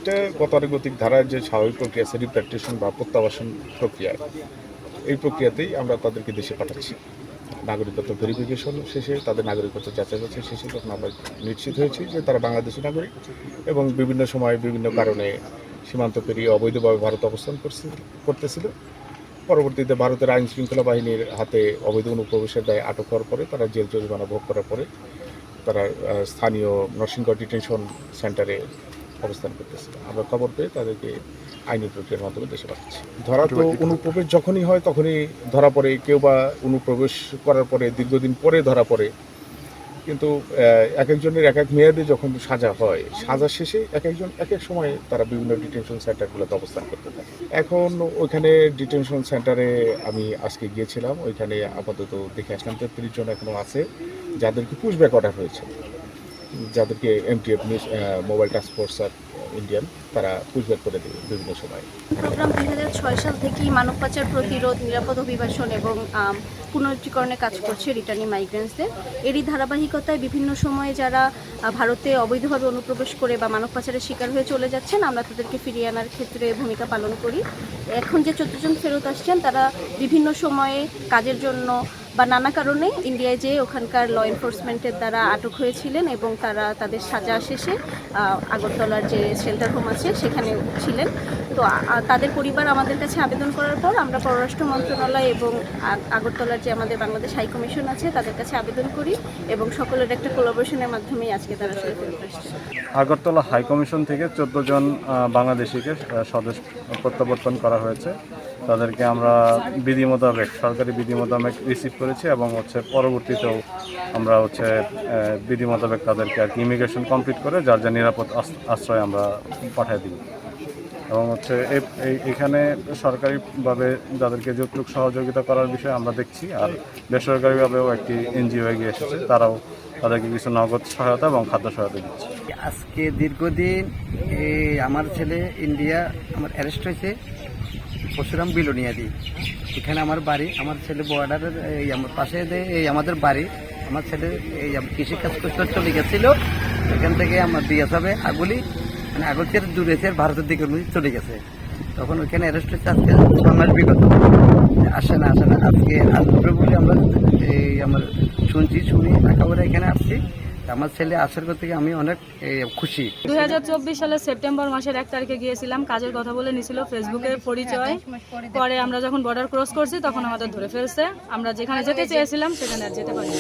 এটা গতানুগতিক ধারার যে স্বাভাবিক প্রক্রিয়া আছে রিপ্যাট্রিয়েশন বা প্রত্যাবাসন প্রক্রিয়া, এই প্রক্রিয়াতেই আমরা তাদেরকে দেশে পাঠাচ্ছি। নাগরিকত্ব ভেরিফিকেশন শেষে, তাদের নাগরিকত্ব যাচাই বাছাই শেষে যখন আমরা নিশ্চিত হয়েছি যে তারা বাংলাদেশি নাগরিক এবং বিভিন্ন সময় বিভিন্ন কারণে সীমান্ত পেরিয়ে অবৈধভাবে ভারত অবস্থান করতেছিল, পরবর্তীতে ভারতের আইন শৃঙ্খলা বাহিনীর হাতে অবৈধ অনুপ্রবেশের দায়ে আটক হওয়ার পরে তারা জেল জরিমানা ভোগ করার পরে তারা স্থানীয় নরসিংগড় ডিটেনশন সেন্টারে অবস্থান করতেছিল। আমরা খবর পেয়ে তাদেরকে আইনি প্রক্রিয়ার মাধ্যমে দেশে পাঠাচ্ছি। ধরা তো অনুপ্রবেশ যখনই হয় তখনই ধরা পড়ে, কেউ বা অনুপ্রবেশ করার পরে দীর্ঘদিন পরে ধরা পড়ে, কিন্তু এক একজনের এক এক মেয়াদে যখন সাজা হয়, সাজা শেষে এক একজন এক এক সময় তারা বিভিন্ন ডিটেনশন সেন্টারগুলোতে অবস্থান করতে থাকে। এখন ওইখানে ডিটেনশন সেন্টারে আমি আজকে গিয়েছিলাম, ওইখানে আপাতত দেখে আসলাম 33 জন এখনও আছে যাদেরকে পুশব্যাক অর্ডার হয়েছে, যাদেরকে এমটিএফ মোবাইল টাস্ক ফোর্স আর ইন্ডিয়ান তারা পুশব্যাক করে দেবে বিভিন্ন সময়। প্রোগ্রাম 2006 সাল থেকেই মানব পাচার প্রতিরোধ, নিরাপদ অভিবাসন এবং পুনরুজ্জীকরণে কাজ করছে রিটার্নিং মাইগ্রেন্টসদের। এরই ধারাবাহিকতায় বিভিন্ন সময়ে যারা ভারতে অবৈধভাবে অনুপ্রবেশ করে বা মানব পাচারের শিকার হয়ে চলে যাচ্ছেন, আমরা তাদেরকে ফিরিয়ে আনার ক্ষেত্রে ভূমিকা পালন করি। এখন যে 14 জন ফেরত আসছেন তারা বিভিন্ন সময়ে কাজের জন্য বা নানা কারণে ইন্ডিয়ায় যেয়ে ওখানকার ল এনফোর্সমেন্টের দ্বারা আটক হয়েছিলেন এবং তারা তাদের সাজা শেষে আগরতলার যে শেল্টার হোম আছে সেখানে ছিলেন। তো তাদের পরিবার আমাদের কাছে আবেদন করার পর আমরা পররাষ্ট্র মন্ত্রণালয় এবং আগরতলার যে আমাদের বাংলাদেশ হাই কমিশন আছে তাদের কাছে আবেদন করি এবং সকলের একটা কোলাবোরেশনের মাধ্যমেই আজকে তারা ফেরত আসছে। আগরতলা হাই কমিশন থেকে 14 জন বাংলাদেশিকে স্বদেশ প্রত্যাবর্তন করা হয়েছে। তাদেরকে আমরা বিধি মোতাবেক, সরকারি বিধি মোতাবেক রিসিভ করেছি এবং পরবর্তীতেও আমরা বিধি মোতাবেক তাদেরকে আর কি ইমিগ্রেশন কমপ্লিট করে যার যা নিরাপদ আশ্রয় আমরা পাঠিয়ে দিই। এবং এখানে সরকারিভাবে যাদেরকে যৌতুক সহযোগিতা করার বিষয়ে আমরা দেখছি, আর বেসরকারিভাবেও একটি এনজিও এগিয়ে এসেছে, তারাও তাদেরকে কিছু নগদ সহায়তা এবং খাদ্য সহায়তা দিচ্ছে। আজকে দীর্ঘদিন আমার ছেলে ইন্ডিয়া আমার অ্যারেস্ট হয়েছে পরশুরাম বিলোনিয়াদি। এখানে আমার বাড়ি, আমার ছেলে বর্ডারের আমার পাশে আমাদের বাড়ি। আমার ছেলে কৃষিকাজ করতে চলে গেছিল, এখান থেকে আমার বিয়ে হবে আগুলি, মানে আগলচের দূরেছে ভারতের দিকে চলে গেছে। তখন ওইখানে অ্যারেস্ট হচ্ছে আজকে 6 মাস বিগত। আসে না আজকে আসবে বলে আমরা আমার শুনি একেবারে এখানে আসছি। আমার ছেলে আসার থেকে আমি অনেক খুশি। 2024 সালের সেপ্টেম্বর মাসের 1 তারিখে গিয়েছিলাম, কাজের কথা বলে নিছিল, ফেসবুকে পরিচয়। পরে আমরা যখন বর্ডার ক্রস করছি তখন আমাদের ধরে ফেলছে। আমরা যেখানে যেতে চেয়েছিলাম সেখানে আর যেতে পারিনি।